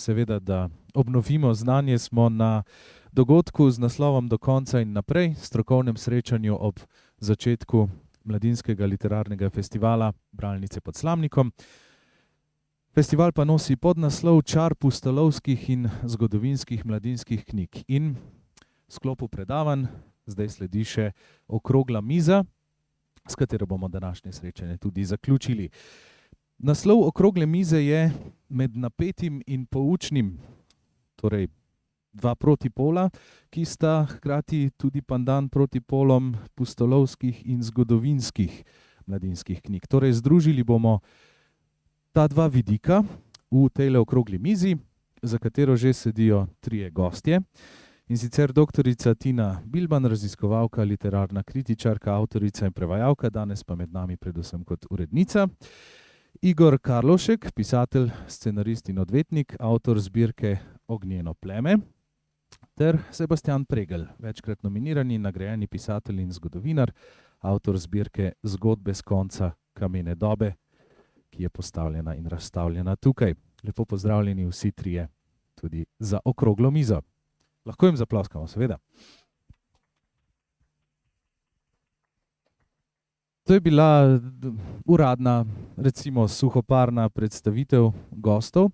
seveda, da obnovimo znanje, smo na dogodku z naslovom Do konca in naprej, strokovnem srečanju ob začetku Mladinskega literarnega festivala Bralnice pod Slamnikom. Festival pa nosi podnaslov Čar pustolovskih in zgodovinskih mladinskih knjig. In v sklopu predavanj zdaj sledi še okrogla miza, s katero bomo današnje srečanje tudi zaključili. Naslov okrogle mize je Med napetim in poučnim, torej dva protipola, ki sta hkrati tudi pandan protipolom pustolovskih in zgodovinskih mladinskih knjig. Torej združili bomo ta dva vidika v tejle okrogli mizi, za katero že sedijo trije gostje. In sicer doktorica Tina Bilban, raziskovalka, literarna kritičarka, avtorica in prevajalka, danes pa med nami predvsem kot urednica. Igor Karlovšek, pisatelj, scenarist in odvetnik, avtor zbirke Ognjeno pleme. Ter Sebastian Pregl, večkrat nominirani in nagrajeni pisatelj in zgodovinar, avtor zbirke Zgodbe s konca kamene dobe, ki je postavljena in razstavljena tukaj. Lepo pozdravljeni vsi trije tudi za okroglo mizo. Lahko jim zaploskamo, seveda. To je bila uradna, recimo suhoparna predstavitev gostov.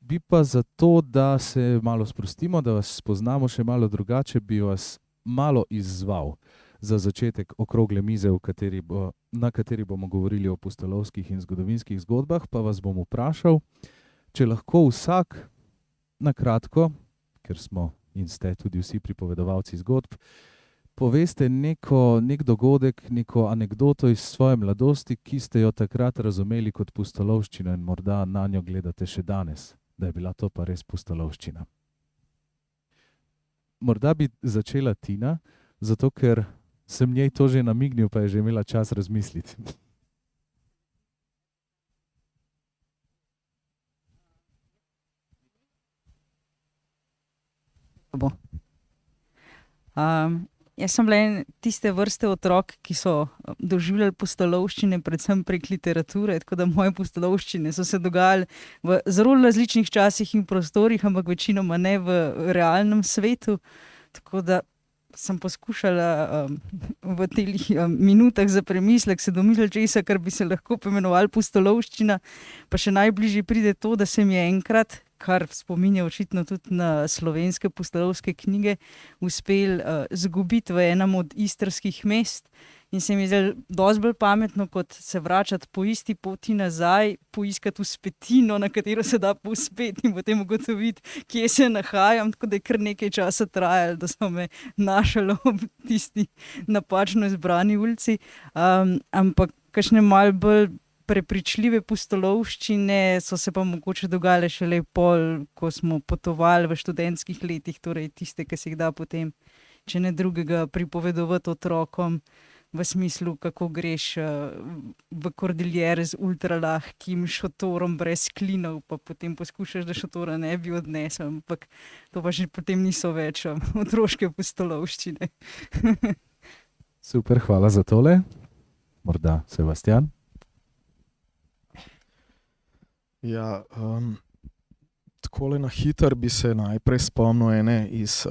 Bi pa zato, da se malo sprostimo, da vas spoznamo še malo drugače, bi vas malo izzval za začetek okrogle mize, na kateri bomo govorili o pustolovskih in zgodovinskih zgodbah, pa vas bom vprašal, če lahko vsak na kratko, ker smo in ste tudi vsi pripovedovalci zgodb, poveste nek dogodek, neko anekdoto iz svoje mladosti, ki ste jo takrat razumeli kot pustolovščino in morda na njo gledate še danes, da je bila to pa res pustolovščina. Morda bi začela Tina, zato ker sem njej to že namignil, pa je že imela čas razmisliti. Jaz sem bila tiste vrste otrok, ki so doživljali pustolovščine predvsem prek literature, tako da moje pustolovščine so se dogajale v zelo različnih časih in prostorih, ampak večinoma ne v realnem svetu, tako da sem poskušala v teh minutah za premislek se domisliti česa, kar bi se lahko poimenovalo pustolovščina, pa še najbližje pride to, da se mi je enkrat, kar spominja očitno tudi na slovenske pustolovske knjige, uspel zgubiti v enem od istrskih mest in se mi je zdelo dosti bolj pametno, kot se vračati po isti poti nazaj, poiskati vzpetino, na katero se da povzpeti in potem ugotoviti, kje se nahajam, tako da je kar nekaj časa trajalo, da so me našli ob tisti napačno izbrani ulici, ampak kakšne malo bolj prepričljive pustolovščine so se pa mogoče dogajale šele pol, ko smo potovali v študentskih letih, torej tiste, ki se jih da potem, če ne drugega, pripovedovati otrokom v smislu, kako greš v kordiljere z ultralahkim šotorom brez klinov, pa potem poskušaš, da šotora ne bi odnesel, ampak to pa že potem niso več otroške pustolovščine. Super, hvala za tole. Morda Sebastian? Ja, takole na hitro bi se najprej spomnil ene iz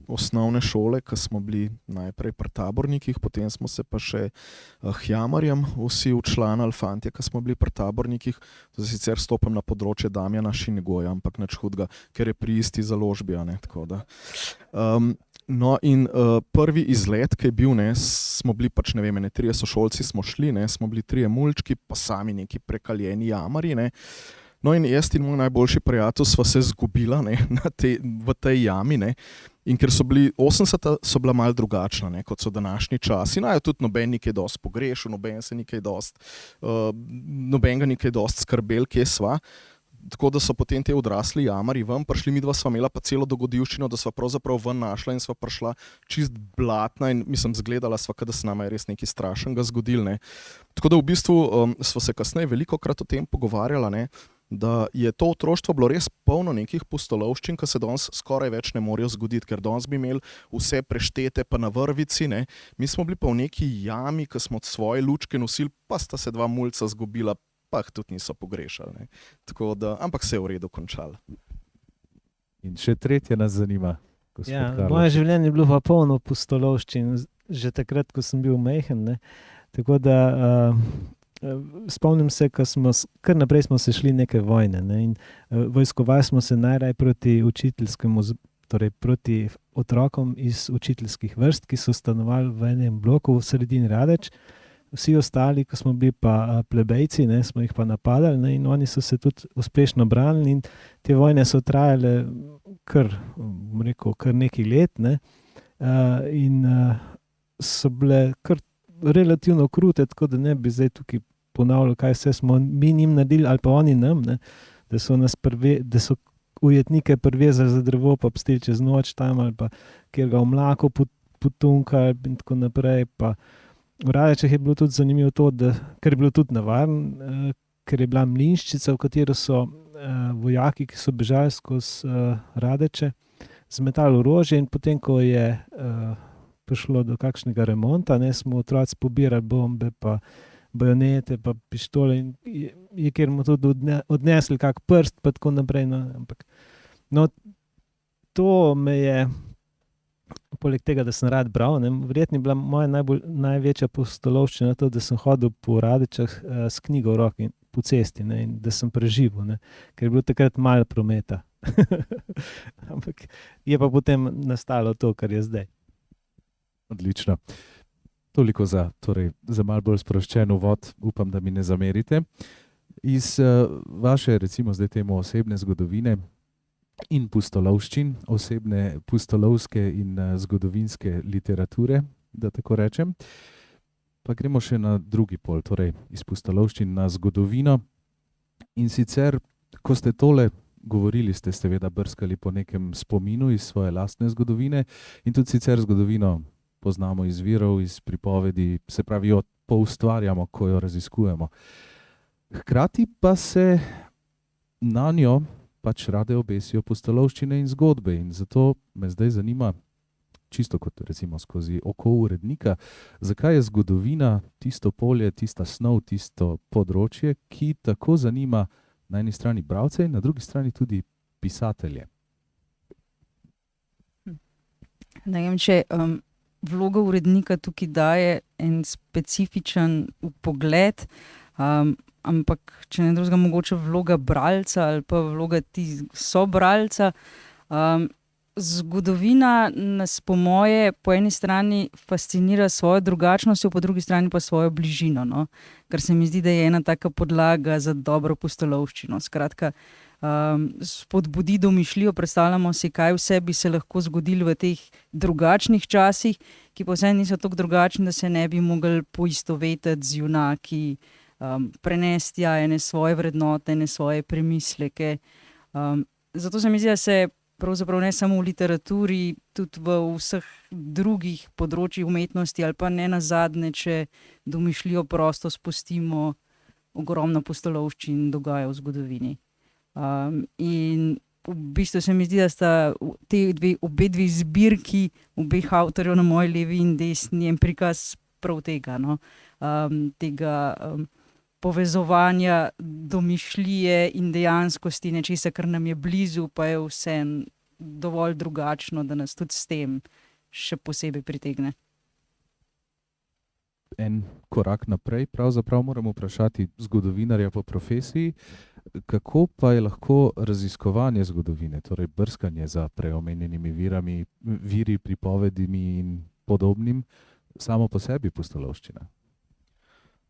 osnovne šole, ko smo bili najprej pri tabornikih, potem smo se pa še Hjamarjem vsi včlanili, fantje, ko smo bili pri tabornikih. To sicer stopim na področje Damjana Šingoja, ampak nič hudega, ker je pri isti založbi, a ne, tako da. No in prvi izlet, ki je bil, ne, smo bili pač, ne vem, trije sošolci smo šli, ne, smo bili trije mulčki, pa sami neki prekaljeni jamarji, ne. No in jaz in moj najboljši prijatelj sva se zgubila, ne, v tej jami, ne. In ker so bili 80-ta so bila malo drugačna, ne, kot so današnji časi. Najo tudi noben ni kaj dosti pogrešal, noben ga ni kaj dosti skrbel, kje sva. Tako da so potem te odrasli jamarji ven prišli, midva sva imela pa celo dogodivščino, da sva pravzaprav ven našla in sva prišla čist blatna in mislim, zgledala sva, da se nama je res nekaj strašnega zgodilo, ne. Tako da v bistvu sva se kasneje velikokrat o tem pogovarjala, ne, da je to otroštvo bilo res polno nekih pustolovščin, ki se danes skoraj več ne morejo zgoditi, ker danes bi imeli vse preštete pa na vrvici, ne. Mi smo bili pa v neki jami, ki smo svoje lučke nosili, pa sta se dva mulca zgubila, pa jih tudi niso pogrešali, ne. Tako da, ampak se je v redu končalo. In še tretje nas zanima. gospod Ja, Karlovčič. moje življenje je bilo pa polno pustolovščin, že takrat, ko sem bil majhen. Ne. Tako da spomnim se, kar naprej smo se šli neke vojne. Ne, in vojskovali smo se najraje proti učiteljskemu, torej proti otrokom iz učiteljskih vrst, ki so stanovali v enem bloku v sredini Radeč. Vsi ostali, ko smo bili pa plebejci, ne, smo jih pa napadali, ne, in oni so se tudi uspešno branili in te vojne so trajale kar nekaj let, ne, in so bile kar relativno krute, tako da ne bi zdaj tukaj ponavljal, kaj vse smo mi njim naredili ali pa oni nam, ne, da so ujetnike privezali za drevo pa pustili čez noč tam ali pa kjer ga v mlaku potunkali in tako naprej. Pa v Radečah je bilo tudi zanimivo to, ker je bilo tudi nevarno, ker je bila mlinščica, v katero so vojaki, ki so bežali skozi Radeče, zmetali orožje in potem, ko je prišlo do kakšnega remonta, ne, smo otroci pobirali bombe pa bajonete pa pištole in je kjer mu tudi odnesli kak prst pa tako naprej. No, to me je, poleg tega, da sem rad bral, ne, verjetno je bila moja največja pustolovščina to, da sem hodil po Radečah s knjigo v roki po cesti, ne, in da sem preživel, ne, ker je bilo takrat malo prometa. Ampak je pa potem nastalo to, kar je zdaj. Odlično. Toliko za malo bolj sproščen uvod, upam, da mi ne zamerite. Iz vaše, recimo zdaj temu osebne zgodovine in pustolovščin, osebne pustolovske in zgodovinske literature, da tako rečem, pa gremo še na drugi pol, torej iz pustolovščin na zgodovino. In sicer, ko ste tole govorili, ste seveda brskali po nekem spominu iz svoje lastne zgodovine in tudi sicer zgodovino poznamo iz virov, iz pripovedi, se pravi, jo poustvarjamo, ko jo raziskujemo. Hkrati pa se na njo pač rade obesijo pustolovščine in zgodbe in zato me zdaj zanima, čisto kot recimo skozi oko urednika, zakaj je zgodovina tisto polje, tista snov, tisto področje, ki tako zanima na eni strani bralce in na drugi strani tudi pisatelje. Ne vem, če vloga urednika tukaj daje en specifičen pogled, ampak če ne drugega, mogoče vloga bralca ali pa vloga sobralca. Zgodovina nas po moje po eni strani fascinira svojo drugačnostjo, po drugi strani pa svojo bližino, no? Ker se mi zdi, da je ena taka podlaga za dobro pustolovščino. Skratka, spodbudi domišljijo, predstavljamo si, kaj vse bi se lahko zgodilo v teh drugačnih časih, ki pa vseeno niso tako drugačni, da se ne bi mogli poistovetiti z junaki, prenesti ene svoje vrednote, ene svoje premisleke. Zato se mi zdi, da se pravzaprav ne samo v literaturi, tudi v vseh drugih področjih umetnosti ali pa ne nazadnje, če domišljijo prosto spustimo, ogromno pustolovščin dogaja v zgodovini. In v bistvu se mi zdi, da sta obe dve zbirki obeh avtorjev na moji levi in desni en prikaz prav tega, no? Tega povezovanja domišljije in dejanskosti, nečesa, kar nam je blizu, pa je vseeno dovolj drugačno, da nas tudi s tem še posebej pritegne. En korak naprej, pravzaprav moramo vprašati zgodovinarja po profesiji, kako pa je lahko raziskovanje zgodovine, torej brskanje za preomenjenimi viri, pripovedimi in podobnim, samo po sebi pustolovščina?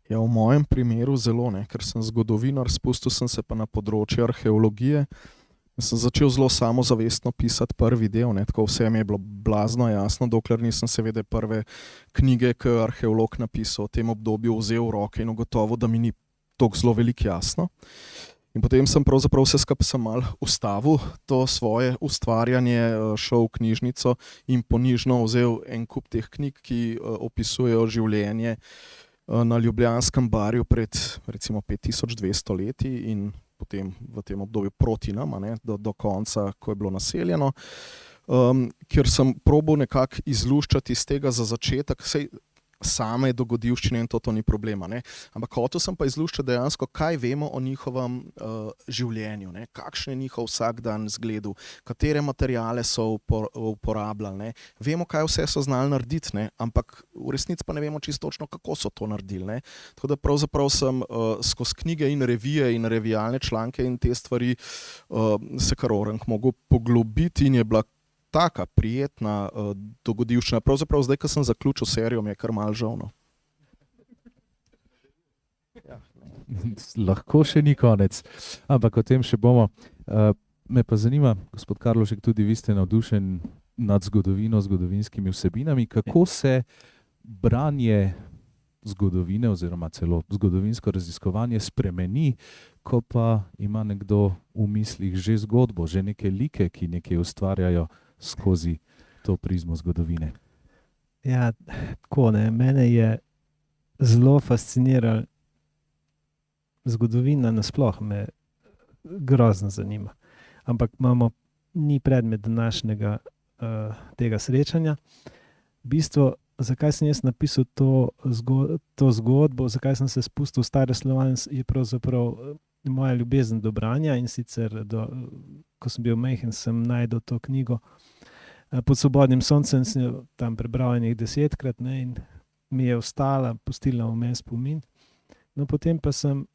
Ja, v mojem primeru zelo, ne, ker sem zgodovinar, spustil sem se pa na področje arheologije. Sem začel zelo samozavestno pisati prvi del, ne, tako vse mi je bilo blazno jasno, dokler nisem seveda prve knjige, ki je arheolog napisal v tem obdobju, vzel v roke in ugotovil, da mi ni tako zelo veliko jasno. In potem sem pravzaprav vse skupaj malo ustavil to svoje ustvarjanje, šel v knjižnico in ponižno vzel en kup teh knjig, ki opisujejo življenje na Ljubljanskem barju pred recimo 5200 leti in potem v tem obdobju proti nam, ne, do konca, ko je bilo naseljeno, ker sem probal nekako izluščati iz tega za začetek. same dogodivščine in to ni problema. Ne? Ampak hotel sem pa izluščiti dejansko, kaj vemo o njihovem življenju, ne? Kakšen je njihov vsakdan izgled, katere materiale so uporabljali. Ne? Vemo, kaj vse so znali narediti, ne? Ampak v resnici pa ne vemo čisto točno, kako so to naredili. Ne? Tako da pravzaprav sem skozi knjige in revije in revijalne članke in te stvari se kar orenk mogel poglobiti in je bila taka prijetna dogodivščina. Pravzaprav zdaj, ko sem zaključil serijo, mi je kar malo žal. No. Lahko še ni konec, ampak o tem še bomo. Me pa zanima, gospod Karlovšek, tudi vi ste navdušen nad zgodovino, zgodovinskimi vsebinami. Kako se branje zgodovine oziroma celo zgodovinsko raziskovanje spremeni, ko pa ima nekdo v mislih že zgodbo, že neke like, ki nekaj ustvarjajo skozi to prizmo zgodovine? Ja, tako ne. Mene je zelo fascinirala zgodovina nasploh, me grozno zanima. Ampak ni predmet današnjega tega srečanja. V bistvu, zakaj sem jaz napisal to zgodbo, zakaj sem se spustil v stare Slovane, je pravzaprav moja ljubezen do branja, in sicer, ko sem bil majhen, sem našel to knjigo Pod svobodnim soncem, sem jo tam prebral enih 10-krat, ne, in mi je ostala, pustila v meni spomin. No, potem pa sem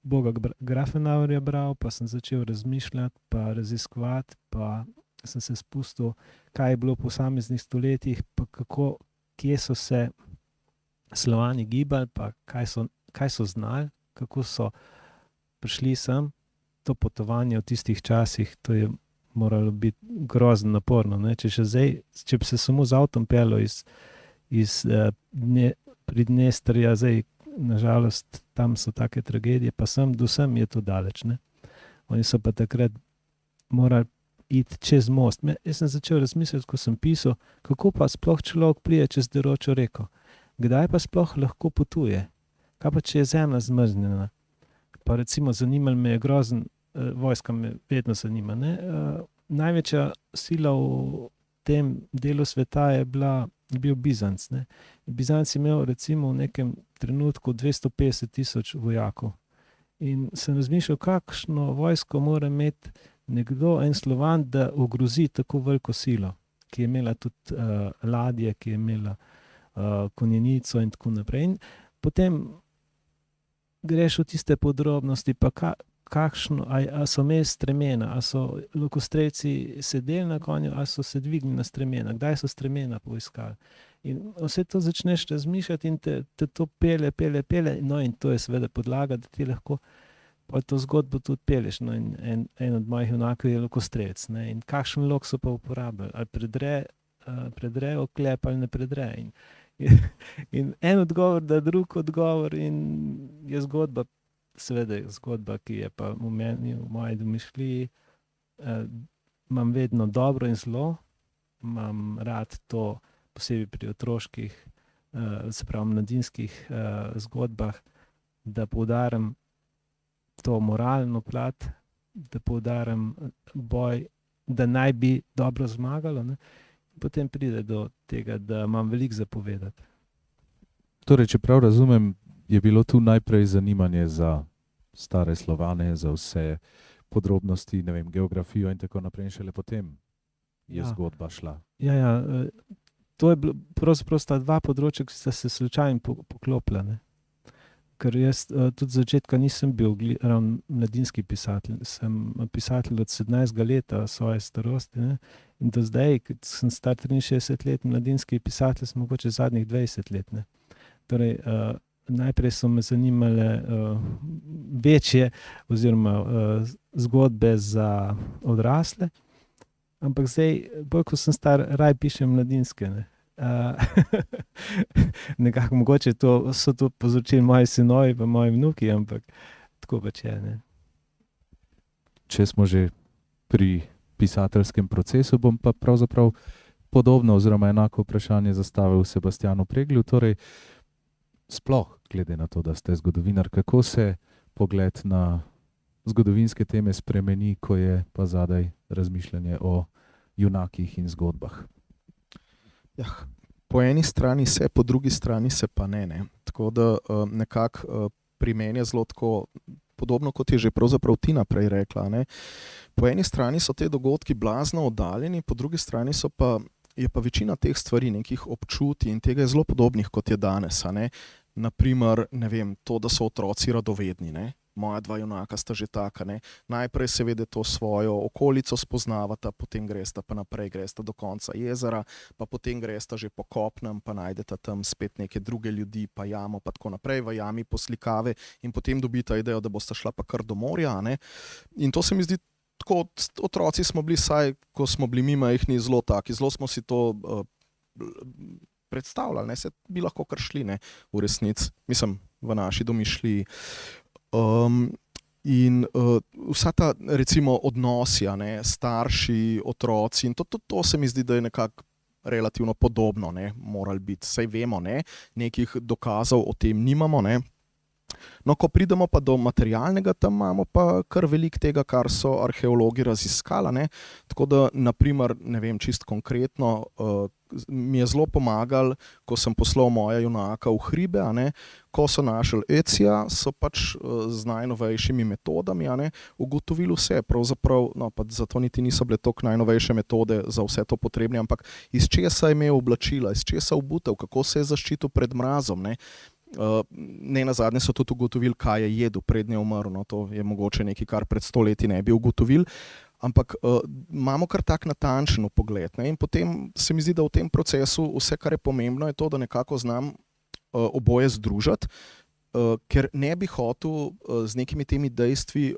Boga Grafenauerja bral, pa sem začel razmišljati, pa raziskovati, pa sem se spustil, kaj je bilo v posameznih stoletjih, pa kje so se Slovani gibali, pa kaj so znali, kako so prišli sem. To potovanje v tistih časih, to je moralo biti grozno naporno. Ne? Če bi se samo z avtom peljal iz Pridnestrja, zdaj nažalost tam so take tragedije, pa do sem je to daleč. Ne? Oni so pa takrat morali iti čez most. Jaz sem začel razmišljati, ko sem pisal, kako pa sploh človek pride čez deročo reko. Kdaj pa sploh lahko potuje? Kaj pa, če je zemlja zmrznjena? Pa recimo zanimalo me je grozno, vojska me vedno zanima. Ne? Največja sila v tem delu sveta je bil Bizanc. Ne? Bizanc je imel recimo v nekem trenutku 250,000 vojakov. In sem razmišljal, kakšno vojsko mora imeti nekdo, en Slovan, da ogrozi tako veliko silo, ki je imela tudi ladje, ki je imela konjenico in tako naprej. In potem greš v tiste podrobnosti, pa kakšno, a so imeli stremena, a so lokostrelci sedeli na konju, a so se dvignili na stremena, kdaj so stremena poiskali. In vse to začneš razmišljati in te to pelje, no in to je seveda podlaga, da ti lahko to zgodbo tudi pelješ. No in en od mojih junakov je lokostrelec. Ne? In kakšen lok so pa uporabljali, ali predre oklep ali ne predre. In en odgovor, da drug odgovor, in je zgodba, seveda zgodba, ki je pa v meni, v moji domišljiji, imam vedno dobro in zlo, imam rad to, posebej pri otroških, se pravi mladinskih zgodbah, da poudarim to moralno plat, da poudarim boj, da naj bi dobro zmagalo, ne? Potem pride do tega, da imam veliko za povedati. Torej, če prav razumem, je bilo tu najprej zanimanje za stare Slovane, za vse podrobnosti, ne vem, geografijo in tako naprej, in šele potem je zgodba šla. Ja, to je bilo pravzaprav sta dva področja, ki sta se slučajno poklopila, ne. Ker jaz tudi z začetka nisem bil ravno mladinski pisatelj, sem pisatelj od 17 leta svoje starosti, ne? In do zdaj, ko sem star 63 let, mladinski pisatelj sem mogoče zadnjih 20 let. Ne? Torej, najprej so me zanimale večje oziroma zgodbe za odrasle, ampak zdaj, bolj ko sem star, raj pišem mladinske. Ne? Nekako mogoče so to povzročili moji sinovi pa moji vnuki, ampak tako pač je. Ne? Če smo že pri pisateljskem procesu, bom pa pravzaprav podobno oziroma enako vprašanje zastavil Sebastianu Preglju. Torej, sploh glede na to, da ste zgodovinar, kako se pogled na zgodovinske teme spremeni, ko je pa zadaj razmišljanje o junakih in zgodbah? Ja, Po eni strani se, po drugi strani se pa ne. Tako da nekako pri meni je zelo tako podobno, kot je že pravzaprav Tina prej rekla. Ne. Po eni strani so te dogodki blazno oddaljeni, po drugi strani je pa večina teh stvari, nekih občutij in tega je zelo podobnih, kot je danes. Naprimer, ne vem, to, da so otroci radovedni. Ne. Moja dva junaka sta že taka. Ne. Najprej seveda to svojo okolico spoznavata, potem gresta pa naprej, gresta do konca jezera, pa potem gresta že po kopnem, pa najdeta tam spet neke druge ljudi, pa jamo, pa tako naprej, v jami poslikave in potem dobita idejo, da bosta šla pa kar do morja. Ne. In to se mi zdi tako, otroci smo bili, saj ko smo bili mi majhni, zelo taki, zelo smo si to predstavljali, ne, se bi lahko kar šli, ne, v resnici, mislim, v naši domišljiji. In vsa ta, recimo, odnosi, ne, starši, otroci, in to se mi zdi, da je nekako relativno podobno, ne, morali biti. Saj vemo, ne, nekih dokazov o tem nimamo, ne. No, ko pridemo pa do materialnega, tam imamo pa kar veliko tega, kar so arheologi raziskali, ne. Tako da, naprimer, ne vem, čisto konkretno, mi je zelo pomagal, ko sem poslal moja junaka v hribe, ne, ko so našli Ecija, so pač z najnovejšimi metodami, ne, ugotovili vse, pravzaprav, no, pa zato niti niso bile toliko najnovejše metode za vse to potrebne, ampak iz česa je imel oblačila, iz česa obutev, kako se je zaščitil pred mrazom, ne. Ne nazadnje so tudi ugotovili, kaj je jedel, prednje umrl, no, to je mogoče nekaj, kar pred 100 leti ne bi ugotovili, ampak imamo kar tak natančen pogled, ne, in potem se mi zdi, da v tem procesu vse, kar je pomembno, je to, da nekako znam oboje združiti, ker ne bi hotel z nekimi temi dejstvi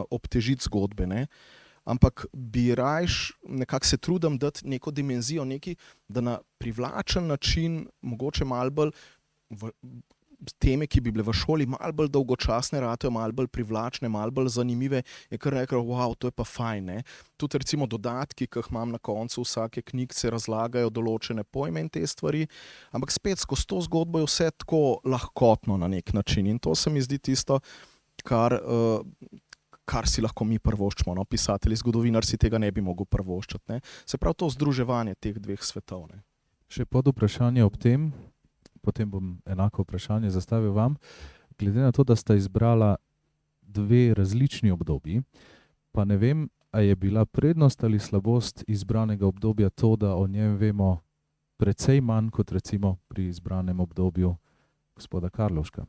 obtežiti zgodbe, ne, ampak bi rajš nekako se trudim dati neko dimenzijo, nekaj, da na privlačen način, mogoče malo bolj teme, ki bi bile v šoli malo bolj dolgočasne, ratejo malo bolj privlačne, malo bolj zanimive, je kar rekel, wow, to je pa fajn, ne. Tudi recimo dodatki, ki jih imam na koncu vsake knjigce, razlagajo določene pojme in te stvari, ampak spet skozi to zgodbo je vse tako lahkotno na nek način in to se mi zdi tisto, kar si lahko mi privoščimo, no, pisatelji, zgodovinar si tega ne bi mogel privoščiti, ne. Se pravi to združevanje teh dveh svetov, ne. Še pod vprašanje ob tem, potem bom enako vprašanje zastavil vam. Glede na to, da sta izbrala dve različni obdobji, pa ne vem, a je bila prednost ali slabost izbranega obdobja to, da o njem vemo precej manj kot recimo pri izbranem obdobju gospoda Karlovška.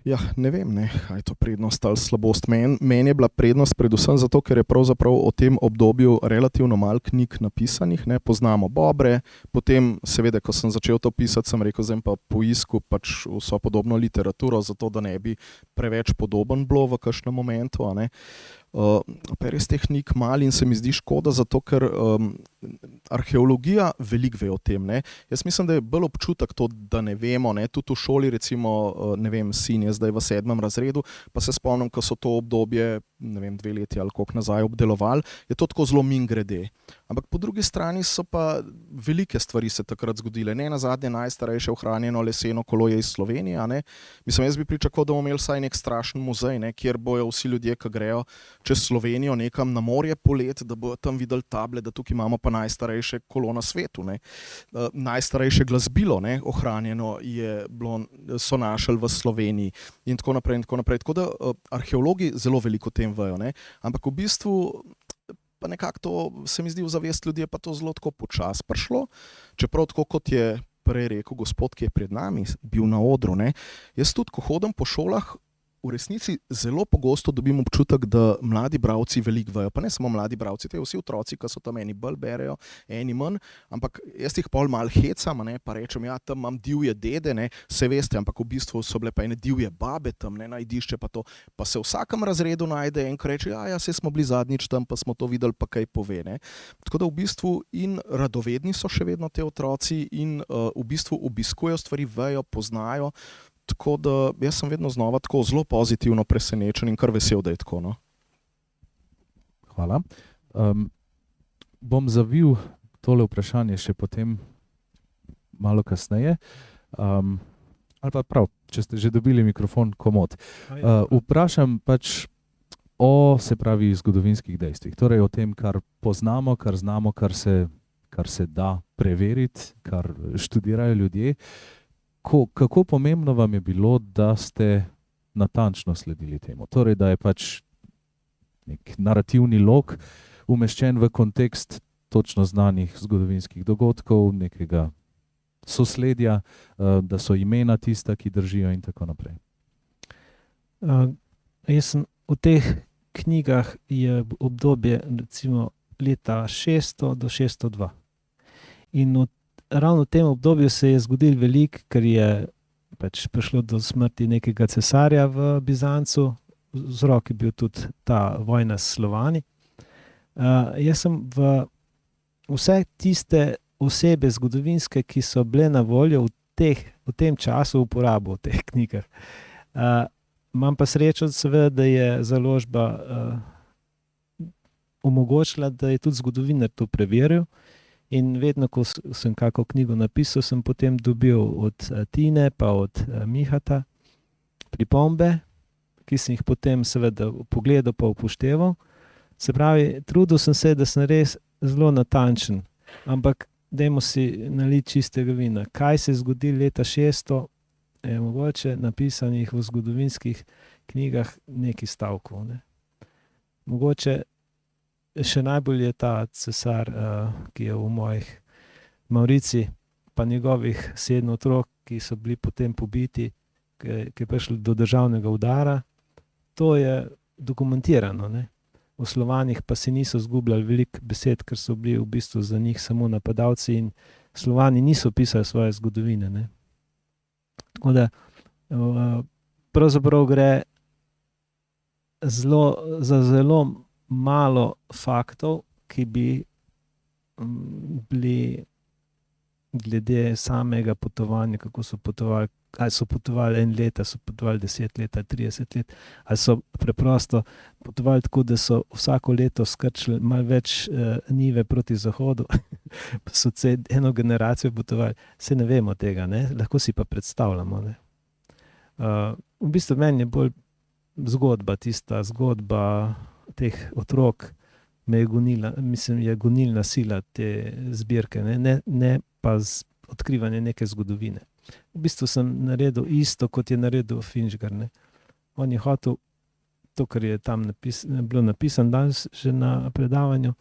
Ja, ne vem, ne, kaj je to prednost ali slabost. Meni je bila prednost predvsem zato, ker je pravzaprav o tem obdobju relativno malo knjig napisanih, ne, poznamo Bobre, potem seveda, ko sem začel to pisati, sem rekel, zdaj pa poisku pač vso podobno literaturo, zato da ne bi preveč podoben bilo v kakšnem momentu, a ne. Pa res teh knjig malo in se mi zdi škoda, zato ker arheologija veliko ve o tem, ne. Jaz mislim, da je bolj občutek to, da ne vemo, ne, tudi v šoli recimo, ne vem, sin je zdaj v 7. razredu, pa se spomnim, ko so to obdobje, ne vem, 2 leti ali koliko nazaj obdelovali, je to tako zelo mimogrede. Ampak po drugi strani so pa velike stvari se takrat zgodile, ne nazadnje najstarejše ohranjeno leseno kolo je iz Slovenije, a ne. Mislim, jaz bi pričakoval, da bomo imeli vsaj nek strašen muzej, ne, kjer bojo vsi ljudje, ki grejo čez Slovenijo nekam na morje polet, da bojo tam videli table, da tukaj imamo pa najstarejše kolo na svetu, ne. Najstarejše glasbilo, ne, ohranjeno je bilo, so našli v Sloveniji in tako naprej in tako naprej. Tako da arheologi zelo veliko o tem vejo, ne. Ampak v bistvu pa nekako to, se mi zdi, v zavest ljudi je pa to zelo tako počasi prišlo, čeprav tako kot je prej rekel gospod, ki je pred nami bil na odru, ne. Jaz tudi, ko hodim po šolah, v resnici zelo pogosto dobim občutek, da mladi bralci veliko vejo, pa ne samo mladi bralci, te vsi otroci, ki so tam, eni bolj berejo, eni manj, ampak jaz jih pol malo hecam, ne, pa rečem, ja, tam imam divje dede, ne, se veste, ampak v bistvu so bile pa ene divje babe tam, ne, najdišče pa to, pa se v vsakem razredu najde en, ki reče, ja, saj smo bili zadnjič tam, pa smo to videli, pa kaj pove, ne. Tako da v bistvu in radovedni so še vedno te otroci in v bistvu obiskujejo stvari, vejo, poznajo. Tako da jaz sem vedno znova tako zelo pozitivno presenečen in kar vesel, da je tako, no. Hvala. Bom zavil tole vprašanje še potem malo kasneje. Ali pa prav, če ste že dobili mikrofon, komod. Vprašam pač o, se pravi, zgodovinskih dejstvih. Torej o tem, kar poznamo, kar znamo, kar se kar se da preveriti, kar študirajo ljudje. Kako pomembno vam je bilo, da ste natančno sledili temu? Torej, da je pač nek narativni lok umeščen v kontekst točno znanih zgodovinskih dogodkov, nekega sosledja, da so imena tista, ki držijo in tako naprej. Jaz sem v teh knjigah je obdobje recimo leta 600 do 602. In ravno v tem obdobju se je zgodilo veliko, ker je pač prišlo do smrti nekega cesarja v Bizancu, vzrok je bil tudi ta vojna s Slovani. Jaz sem vse tiste osebe zgodovinske, ki so bile na voljo v tem času uporabil v teh knjigah. Imam pa srečo, seveda, da je založba omogočila, da je tudi zgodovinar to preveril. In vedno, ko sem kako knjigo napisal, sem potem dobil od Tine pa od Mihata pripombe, ki sem jih potem seveda pogledal pa upošteval. Se pravi, trudil sem se, da sem res zelo natančen, ampak dajmo si naliti čistega vina. Kaj se je zgodilo leta 600, je mogoče napisanih v zgodovinskih knjigah nekaj stavkov. Ne? Mogoče še najbolj je ta cesar, ki je v mojih Maurici, pa njegovih 7 otrok, ki so bili potem pobiti, ki je prišlo do državnega udara. To je dokumentirano. Ne? V Slovanih pa se niso zgubljali veliko besed, ker so bili v bistvu za njih samo napadalci in Slovani niso pisali svoje zgodovine. Ne? Tako da pravzaprav gre za zelo malo faktov, ki bi bili glede samega potovanja, kako so potovali, ali so potovali 1 let, ali so potovali 10 let, ali 30 let, ali so preprosto potovali tako, da so vsako leto skrčili malo več njive proti zahodu, pa so eno generacijo potovali. Saj ne vemo tega, ne? Lahko si pa predstavljamo. Ne? V bistvu meni je bolj zgodba, tista zgodba teh otrok, je gonilna sila te zbirke, ne pa odkrivanje neke zgodovine. V bistvu sem naredil isto, kot je naredil Finžgar. Ne. On je hotel to, kar je tam bilo napisano danes že na predavanju,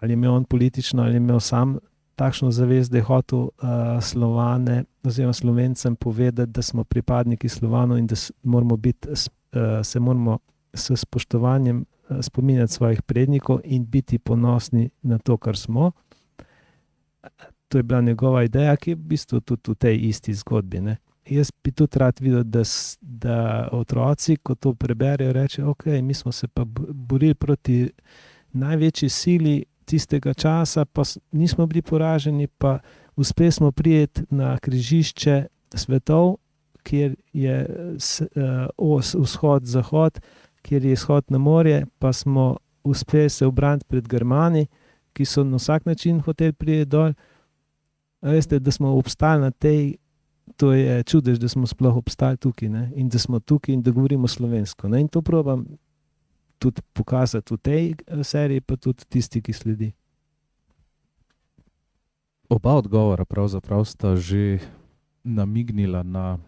ali je imel on politično, ali je imel sam takšno zavest, da je hotel Slovane oziroma Slovencem povedati, da smo pripadniki Slovanov in da se moramo s spoštovanjem spominjati svojih prednikov in biti ponosni na to, kar smo. To je bila njegova ideja, ki je v bistvu tudi v tej isti zgodbi. Ne. Jaz bi tudi rad videl, da otroci, ko to preberejo, rečejo, ok, mi smo se pa borili proti največji sili tistega časa, pa nismo bili poraženi, pa uspeli smo prijeti na križišče svetov, kjer je os vzhod-zahod, kjer je izhod na morje, pa smo uspeli se obraniti pred Germani, ki so na vsak način hoteli priti dol. Veste, da smo obstali na tej, to je čudež, da smo sploh obstali tukaj, ne? In da smo tukaj in da govorimo slovensko. Ne? In to probam tudi pokazati v tej seriji, pa tudi tisti, ki sledi. Oba odgovora pravzaprav sta že namignila na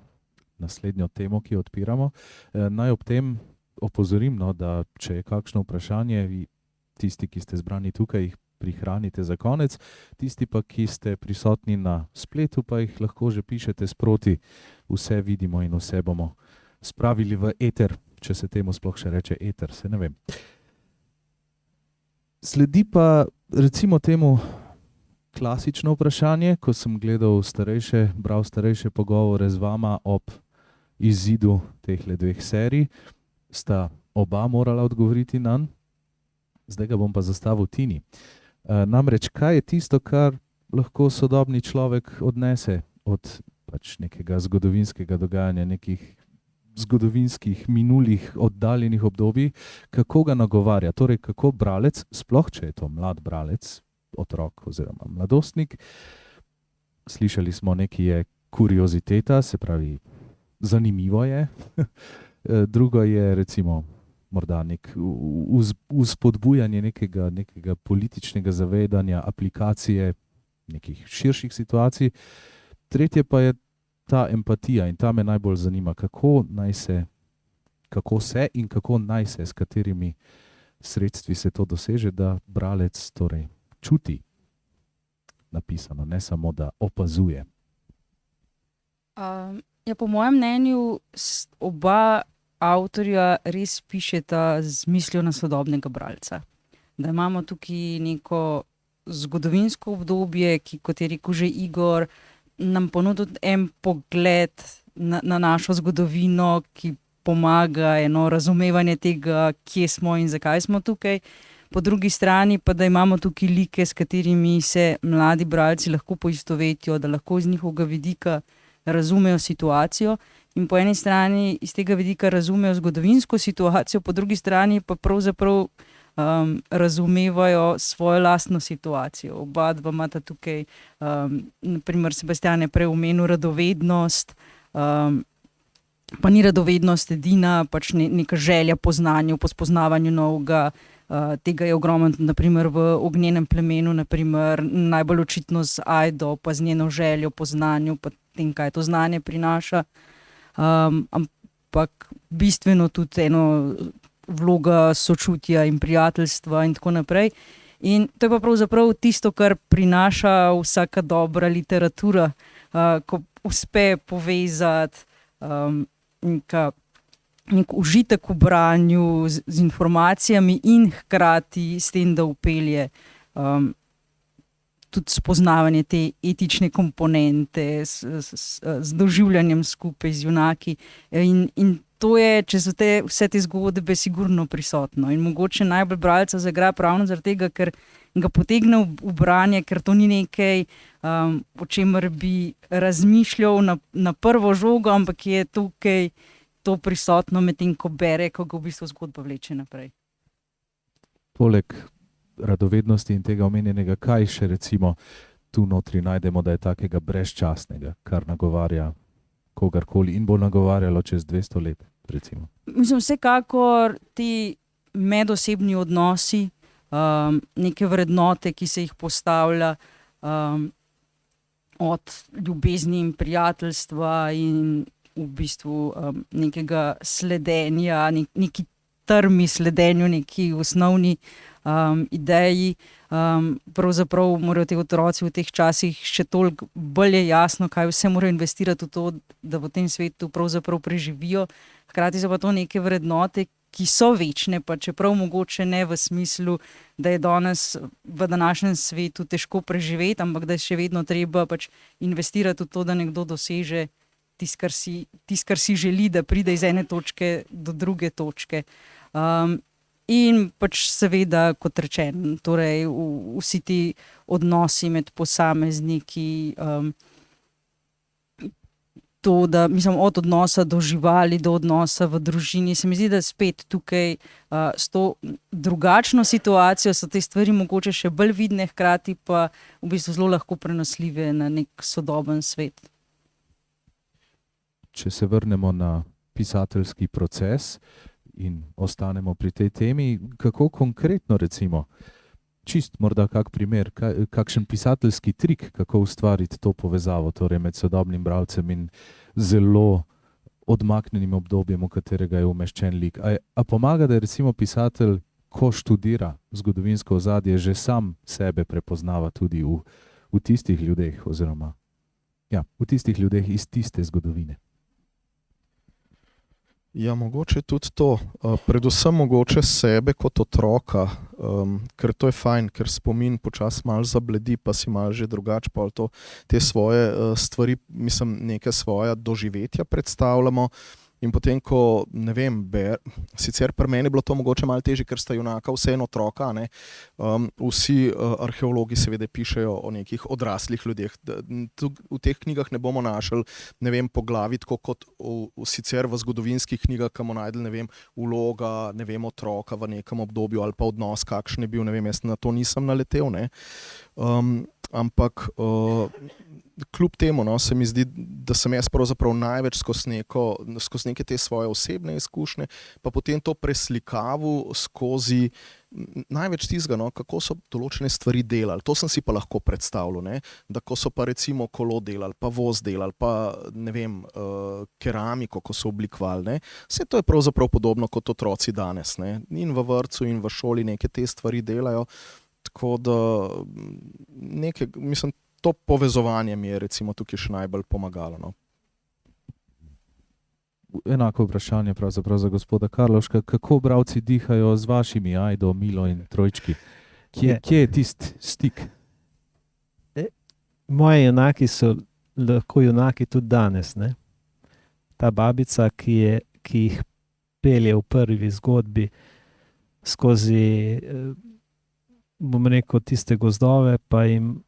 naslednjo temo, ki jo odpiramo. Naj ob tem opozorim, da če je kakšno vprašanje, tisti, ki ste zbrani tukaj, jih prihranite za konec, tisti pa, ki ste prisotni na spletu, pa jih lahko že pišete sproti. Vse vidimo in vse bomo spravili v eter, če se temu sploh še reče eter, se ne vem. Sledi pa recimo temu klasično vprašanje, ko sem bral starejše pogovore z vama ob izidu tehle 2 serij, sta oba morala odgovoriti nanj. Zdaj ga bom pa zastavil Tini. Namreč, kaj je tisto, kar lahko sodobni človek odnese od pač nekega zgodovinskega dogajanja, nekih zgodovinskih, minulih, oddaljenih obdobij, kako ga nagovarja? Torej, kako bralec, sploh če je to mlad bralec, otrok oziroma mladostnik, slišali smo, nekaj je kurioziteta, se pravi, zanimivo je. Drugo je recimo morda vzpodbujanje nekega političnega zavedanja, aplikacije nekih širših situacij. Tretje pa je ta empatija in ta me najbolj zanima, kako naj se, s katerimi sredstvi se to doseže, da bralec torej čuti napisano, ne samo da opazuje. Ja, po mojem mnenju oba avtorja res pišeta z mislijo na sodobnega bralca. Da imamo tukaj neko zgodovinsko obdobje, ki, kot je rekel že Igor, nam ponudi en pogled na našo zgodovino, ki pomaga eno razumevanje tega, kje smo in zakaj smo tukaj. Po drugi strani pa, da imamo tukaj like, s katerimi se mladi bralci lahko poistovetijo, da lahko iz njihovega vidika razumejo situacijo in po eni strani iz tega vidika razumejo zgodovinsko situacijo, po drugi strani pa pravzaprav razumevajo svojo lastno situacijo. Oba dva imata tukaj, naprimer Sebastijan je prej omenil radovednost, pa ni radovednost edina, pač neka želja po znanju, po spoznavanju novega. Tega je ogromno, naprimer v Ognjenem plemenu, naprimer, najbolj očitno z Ajdo, pa z njeno željo po znanju, pa tem, kaj to znanje prinaša. Ampak bistveno tudi eno vloga sočutja in prijateljstva in tako naprej. In to je pa pravzaprav tisto, kar prinaša vsaka dobra literatura, ko uspe povezati nek užitek v branju z informacijami in hkrati s tem, da vpelje tudi spoznavanje te etične komponente z doživljanjem skupaj z junaki. In to je čez vse te zgodbe sigurno prisotno. In mogoče najbolj bralca zagra pravno zaradi tega, ker ga potegne v branje, ker to ni nekaj, o čemer bi razmišljal na prvo žogo, ampak je tukaj to prisotno medtem, ko bere, ko ga v bistvu zgodba vleče naprej. Poleg radovednosti in tega omenjenega, kaj še recimo tu notri najdemo, da je takega brezčasnega, kar nagovarja kogarkoli in bo nagovarjalo čez 200 let, recimo? Mislim, vsekakor ti medosebni odnosi, neke vrednote, ki se jih postavlja, od ljubezni in prijateljstva in v bistvu nekega sledenja, neki trmi sledenju, neki osnovni ideji. Pravzaprav morajo te otroci v teh časih še toliko bolj jasno, kaj vse morajo investirati v to, da v tem svetu pravzaprav preživijo. Hkrati so pa to neke vrednote, ki so večne, pa čeprav mogoče ne v smislu, da je danes v današnjem svetu težko preživeti, ampak da je še vedno treba pač investirati v to, da nekdo doseže tisto, kar si želi, da pride iz ene točke do druge točke. In pač seveda, kot rečeno, torej vsi ti odnosi med posamezniki, to, da mislim, od odnosa do živali, do odnosa v družini, se mi zdi, da spet tukaj s to drugačno situacijo so te stvari mogoče še bolj vidne, hkrati pa v bistvu zelo lahko prenosljive na nek sodoben svet. Če se vrnemo na pisateljski proces in ostanemo pri tej temi, kako konkretno recimo, čist morda kak primer, kakšen pisateljski trik, kako ustvariti to povezavo torej med sodobnim bralcem in zelo odmaknjenim obdobjem, v katerega je umeščen lik. A pomaga, da recimo pisatelj, ko študira zgodovinsko ozadje, že sam sebe prepoznava tudi v tistih ljudeh oziroma v tistih ljudeh iz tiste zgodovine? Ja, mogoče tudi to. Predvsem mogoče sebe kot otroka, ker to je fajn, ker spomin počasi malo zabledi, pa si malo že drugače pol to, te svoje stvari, mislim, neke svoja doživetja predstavljamo. In potem, ko, ne vem, sicer pri meni je bilo to mogoče malo težje, ker sta junaka vseeno otroka, ne? Vsi arheologi seveda pišejo o nekih odraslih ljudeh. V teh knjigah ne bomo našli, ne vem, poglavij, tako kot sicer v zgodovinskih knjigah, kamo najdli, ne vem, vloga, ne vem, otroka v nekem obdobju ali pa odnos, kakšen je bil, ne vem, jaz na to nisem naletel, ne? ampak kljub temu, no, se mi zdi, da sem jaz pravzaprav največ skozi neke te svoje osebne izkušnje, pa potem to preslikaval skozi največ tistega, no, kako so določene stvari delali. To sem si pa lahko predstavljal, ne, da ko so pa recimo kolo delali, pa voz delali, pa ne vem, keramiko, ko so oblikovali, ne. Vse to je pravzaprav podobno kot otroci danes, ne. In v vrtcu in v šoli neke te stvari delajo, tako da mislim, to povezovanje mi je recimo tukaj še najbolj pomagalo. No. Enako vprašanje pravzaprav za gospoda Karlovška. Kako bralci dihajo z vašimi Ajdo, Milo in trojčki? Kje je tisti stik? Moji junaki so lahko junaki tudi danes. Ne? Ta babica, ki jih pelje v prvi zgodbi skozi, bom rekel, tiste gozdove, pa jim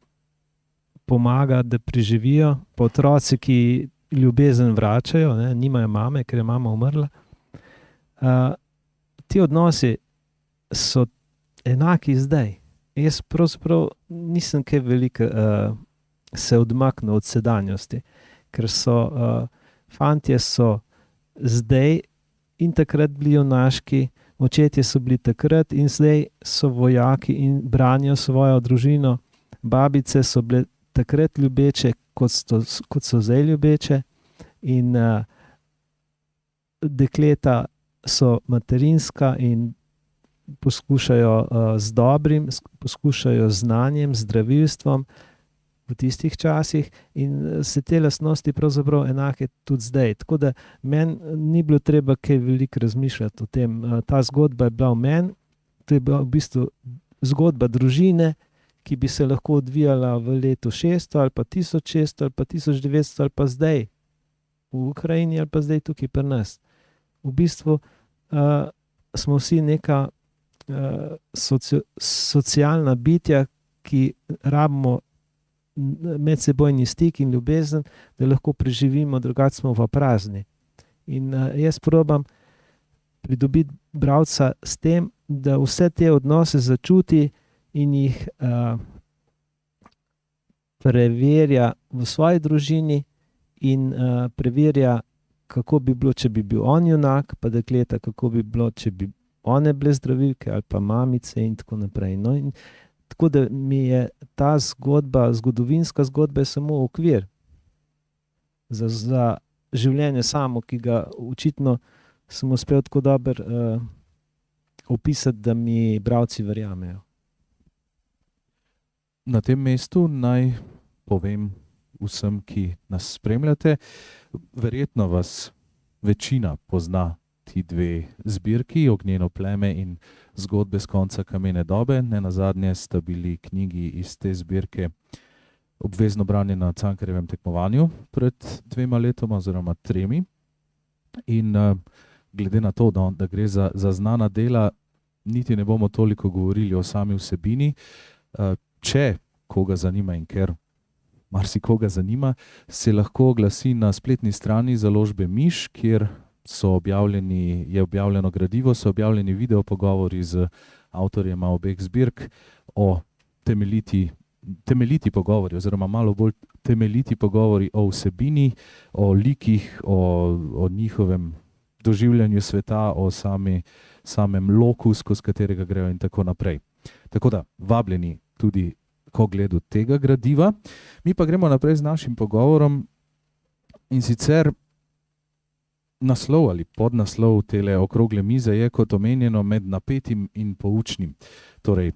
pomaga, da preživijo. Pa otroci, ki ljubezen vračajo, ne, nimajo mame, ker je mama umrla. Ti odnosi so enaki zdaj. Jaz pravzaprav nisem kaj veliko se odmaknil od sedanjosti, ker so fantje so zdaj in takrat bili junaški, očetje so bili takrat in zdaj so vojaki in branijo svojo družino. Babice so bile takrat ljubeče, kot so zdaj ljubeče, in dekleta so materinska in poskušajo z dobrim, poskušajo z znanjem, zdravilstvom v tistih časih in se te lastnosti pravzaprav enake tudi zdaj. Tako da meni ni bilo treba kaj veliko razmišljati o tem. Ta zgodba je bila v meni, to je bila v bistvu zgodba družine, ki bi se lahko odvijala v letu 600 ali pa 1600 ali pa 1900 ali pa zdaj v Ukrajini ali pa zdaj tukaj pri nas. V bistvu smo vsi neka socialna bitja, ki rabimo medsebojni stik in ljubezen, da lahko preživimo, drugače smo v prazni. In jaz probam pridobiti bralca s tem, da vse te odnose začuti in jih preverja v svoji družini in preverja, kako bi bilo, če bi bil on junak, pa dekleta, kako bi bilo, če bi one bile zdravilke ali pa mamice in tako naprej. No, in tako da mi je ta zgodba, zgodovinska zgodba, je samo okvir za življenje samo, ki ga očitno sem uspel tako dobro opisati, da mi bralci verjamejo. Na tem mestu naj povem vsem, ki nas spremljate, verjetno vas večina pozna ti dve zbirki, Ognjeno pleme in Zgodbe s konca kamene dobe. Nenazadnje sta bili knjigi iz te zbirke obvezno branje na Cankarjevem tekmovanju pred 2 letoma oziroma 3. In glede na to, da gre za znana dela, niti ne bomo toliko govorili o sami vsebini. Če koga zanima in ker marsikoga zanima, se lahko oglasi na spletni strani založbe Miš, kjer je objavljeno gradivo, so objavljeni video pogovori z avtorjema obeh zbirk o temeljiti pogovori oziroma malo bolj temeljiti pogovori o vsebini, o likih, o njihovem doživljanju sveta, o samem loku, skozi katerega grejo in tako naprej. Tako da vabljeni tudi k ogledu tega gradiva. Mi pa gremo naprej z našim pogovorom in sicer naslov ali podnaslov tele okrogle mize je, kot omenjeno, med napetim in poučnim. Torej,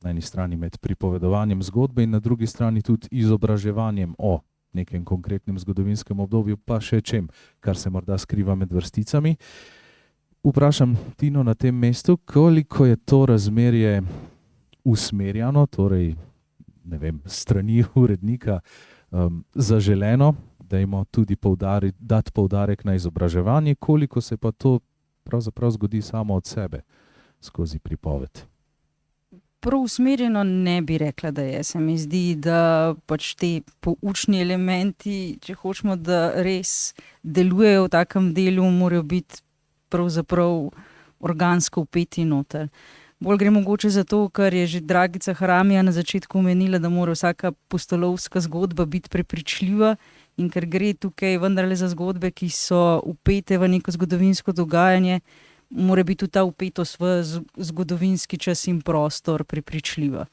na eni strani med pripovedovanjem zgodbe in na drugi strani tudi izobraževanjem o nekem konkretnem zgodovinskem obdobju, pa še čem, kar se morda skriva med vrsticami. Vprašam Tino na tem mestu, koliko je to razmerje usmerjano, torej, ne vem, strani urednika zaželeno, dajmo tudi dati poudarek na izobraževanje, koliko se pa to pravzaprav zgodi samo od sebe skozi pripoved. Prav usmerjeno ne bi rekla, da je. Se mi zdi, da pač te poučni elementi, če hočemo, da res delujejo v takem delu, morajo biti pravzaprav organsko vpeti noter. Bolj gre mogoče zato, ker je že Dragica Haramija na začetku omenila, da mora vsaka pustolovska zgodba biti prepričljiva in ker gre tukaj vendarle za zgodbe, ki so vpete v neko zgodovinsko dogajanje, mora biti tudi ta vpetost v zgodovinski čas in prostor prepričljiva.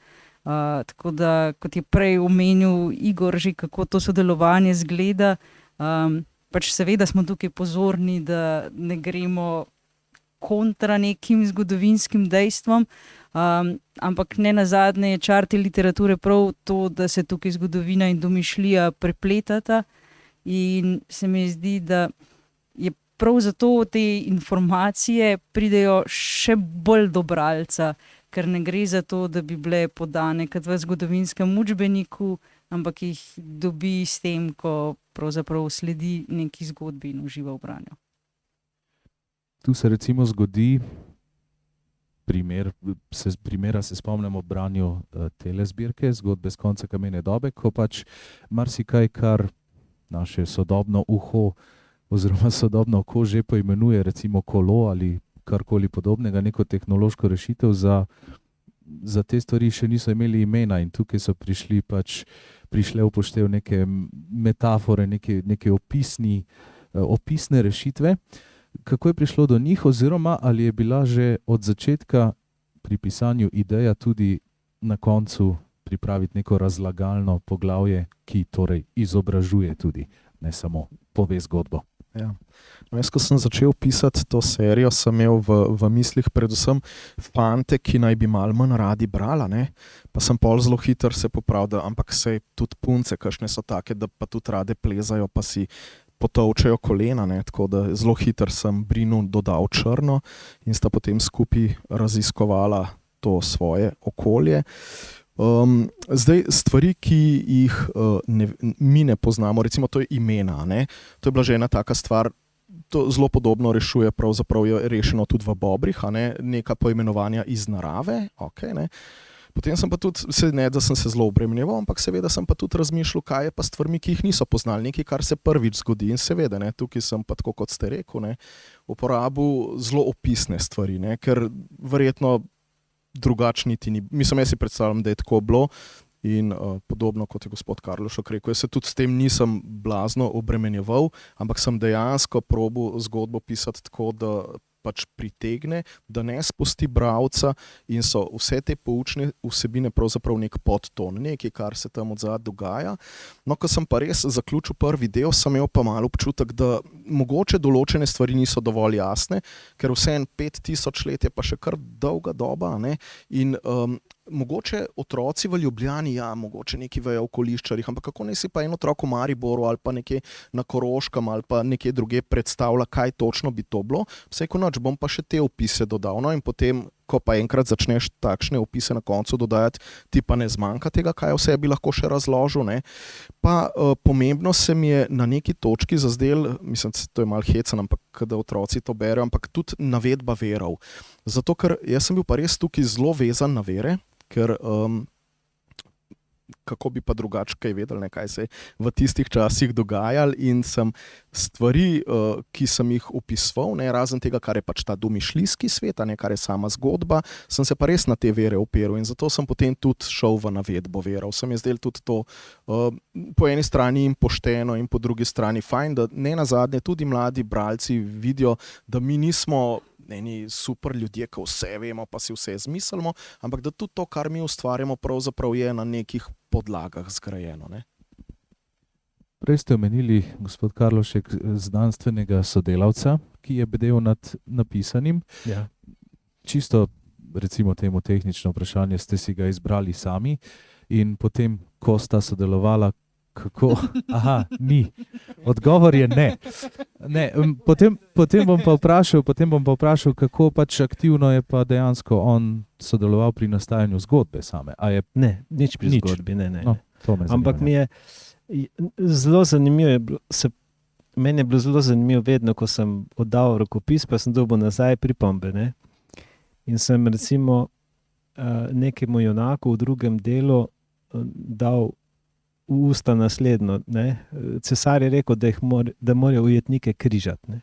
Tako da, kot je prej omenil Igor, že kako to sodelovanje zgleda, pač seveda smo tukaj pozorni, da ne gremo kontra nekim zgodovinskim dejstvom, ampak ne nazadnje je čar te literature prav to, da se tukaj zgodovina in domišljija prepletata in se mi zdi, da je prav zato te informacije pridejo še bolj do bralca, ker ne gre za to, da bi bile podane kot v zgodovinskem učbeniku, ampak jih dobi s tem, ko pravzaprav sledi neki zgodbi in uživa v branju. Tu se recimo zgodi primera se spomnimo ob branju tele zbirke, zgodbe z konca kamene dobe, ko pač marsikaj, kar naše sodobno uho oziroma sodobno oko že poimenuje, recimo kolo ali karkoli podobnega, neko tehnološko rešitev, za te stvari še niso imeli imena in tukaj so prišle upoštev neke metafore, neke opisne rešitve. Kako je prišlo do njih, oziroma ali je bila že od začetka pri pisanju ideja tudi na koncu pripraviti neko razlagalno poglavje, ki torej izobražuje tudi, ne samo pove zgodbo? Ja. No, jaz, ko sem začel pisati to serijo, sem imel v mislih predvsem fante, ki naj bi malo manj radi brala, ne? Pa sem pol zelo hiter se popravil, ampak sej tudi punce, kakšne so take, da pa tudi rade plezajo, pa si potovčejo kolena, ne? Tako da zelo hiter sem Brinu dodal črno in sta potem skupaj raziskovala to svoje okolje. Zdaj, stvari, ki jih mi ne poznamo, recimo to je imena, ne? To je bila že ena taka stvar, to zelo podobno rešuje, pravzaprav je rešeno tudi v Bobrih, ne? Neka poimenovanja iz narave, okay, ne? Potem sem pa tudi, ne da sem se zelo obremenjeval, ampak seveda sem pa tudi razmišljal, kaj je pa stvarmi, ki jih niso poznali, nekaj, kar se prvič zgodi in seveda, ne? Tukaj sem pa tako, kot ste rekel, ne? Uporabil zelo opisne stvari, ne? Ker verjetno drugače niti ni. Mislim, jaz si predstavljam, da je tako bilo in podobno kot je gospod Karlošek rekel, jaz se tudi s tem nisem blazno obremenjeval, ampak sem dejansko probal zgodbo pisati tako, da pač pritegne, da ne spusti bralca in so vse te poučne vsebine pravzaprav nek podton, nekaj, kar se tam odzad dogaja. No, ko sem pa res zaključil prvi del, sem imel pa malo občutek, da mogoče določene stvari niso dovolj jasne, ker vseeno 5000 let je pa še kar dolga doba, ne? In mogoče otroci v Ljubljani, ja, mogoče nekaj vejo o okoliščarjih, ampak kako naj si pa en otrok v Mariboru ali pa nekje na Koroškem ali pa nekje druge predstavlja, kaj točno bi to bilo. Vsaj ko noč bom pa še te opise dodal, no, in potem, ko pa enkrat začneš takšne opise na koncu dodajati, ti pa ne zmanjka tega, kaj vse bi lahko še razložil, ne. Pa pomembno se mi je na neki točki zazdel, mislim, to je malo hecen, ampak da otroci to berejo, ampak tudi navedba verov. Zato, ker jaz sem bil pa res tukaj zelo vezan na vere, ker kako bi pa drugače kaj vedeli, ne, kaj se je v tistih časih dogajalo, in sem stvari, ki sem jih opisoval, ne, razen tega, kar je pač ta domišljijski svet, ne, kar je sama zgodba, sem se pa res na te vere opiral in zato sem potem tudi šel v navedbo verov. Se mi je zdelo tudi to po eni strani in pošteno in po drugi strani fajn, da ne nazadnje tudi mladi bralci vidijo, da mi nismo eni super ljudje, ki vse vemo, pa si vse izmislimo, ampak da tudi to, kar mi ustvarjamo, pravzaprav je na nekih podlagah zgrajeno, ne. Prej ste omenili, gospod Karlošek, znanstvenega sodelavca, ki je bedel nad napisanim. Ja. Čisto, recimo temu tehnično vprašanje, ste si ga izbrali sami in potem, ko sta sodelovala, kako? Aha, ni. Odgovor je ne. Ne, potem bom pa vprašal, kako pač aktivno je pa dejansko on sodeloval pri nastajanju zgodbe same. A je Ne, nič pri zgodbi, ne. No, to me zanima. Ampak mi je zelo zanimivo, meni je bilo zelo zanimivo vedno, ko sem oddal rokopis, pa sem dobil nazaj pripombe, ne. In sem recimo nekemu junaku v drugem delu dal v usta naslednjo, ne. Cesar je rekel, da morajo ujetnike križati, ne.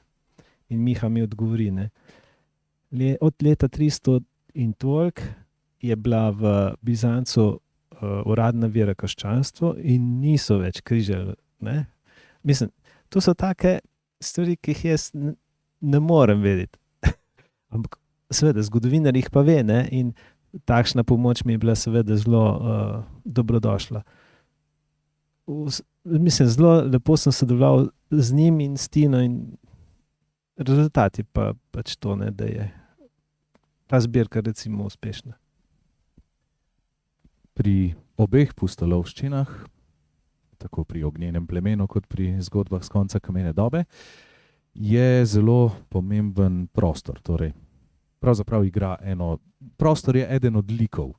In Miha mi odgovori, ne. Od leta 300 In toliko je bila v Bizancu uradna vera krščanstvo in niso več križali. Ne? Mislim, to so take stvari, ki jih jaz ne morem vedeti. Ampak seveda, zgodovinar jih pa ve, ne? In takšna pomoč mi je bila seveda zelo dobrodošla. Mislim, zelo lepo sem sodeloval z njim in s Tino in rezultat je pač to, ne, da je ta zbirka recimo uspešna. Pri obeh pustolovščinah, tako pri Ognjenem plemenu kot pri zgodbah z konca kamene dobe, je zelo pomemben prostor. Torej, pravzaprav prostor je eden od likov.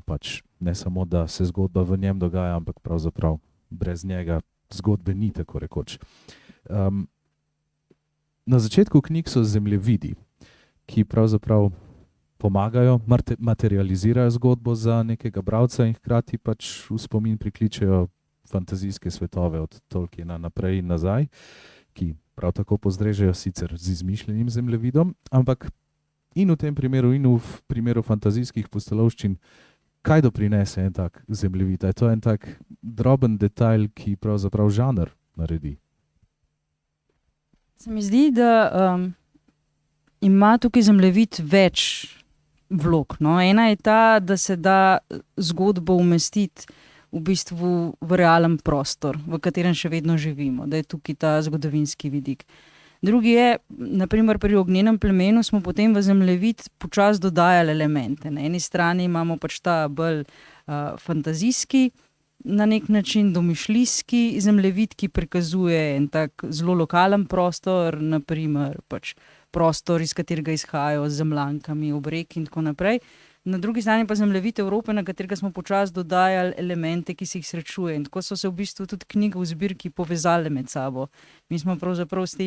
Pač ne samo, da se zgodba v njem dogaja, ampak pravzaprav brez njega zgodbe ni, tako rekoč. Na začetku knjig so zemljevidi, ki pravzaprav pomagajo, materializirajo zgodbo za nekega bralca in hkrati pač v spomin prikličejo fantazijske svetove od Tolkiena naprej in nazaj, ki prav tako postrežejo sicer z izmišljenim zemljevidom, ampak in v tem primeru in v primeru fantazijskih pustolovščin, kaj doprinese en tak zemljevid? Je to en tak droben detajl, ki pravzaprav žanr naredi? Se mi zdi, da ima tukaj zemljevid več vlog. No? Ena je ta, da se da zgodbo umestiti v bistvu v realen prostor, v katerem še vedno živimo, da je tukaj ta zgodovinski vidik. Drugi je, naprimer pri Ognjenem plemenu smo potem v zemljevid počasi dodajali elemente. Na eni strani imamo pač ta bolj fantazijski, na nek način domišljijski zemljevid, ki prikazuje en tak zelo lokalen prostor, naprimer pač prostor, iz katerega izhajajo z zemljankami, obreki in tako naprej. Na drugi strani pa zemljevid Evrope, na katerega smo počasi dodajali elemente, ki se jih srečuje. In tako so se v bistvu tudi knjige v zbirki povezale med sabo. Mi smo pravzaprav s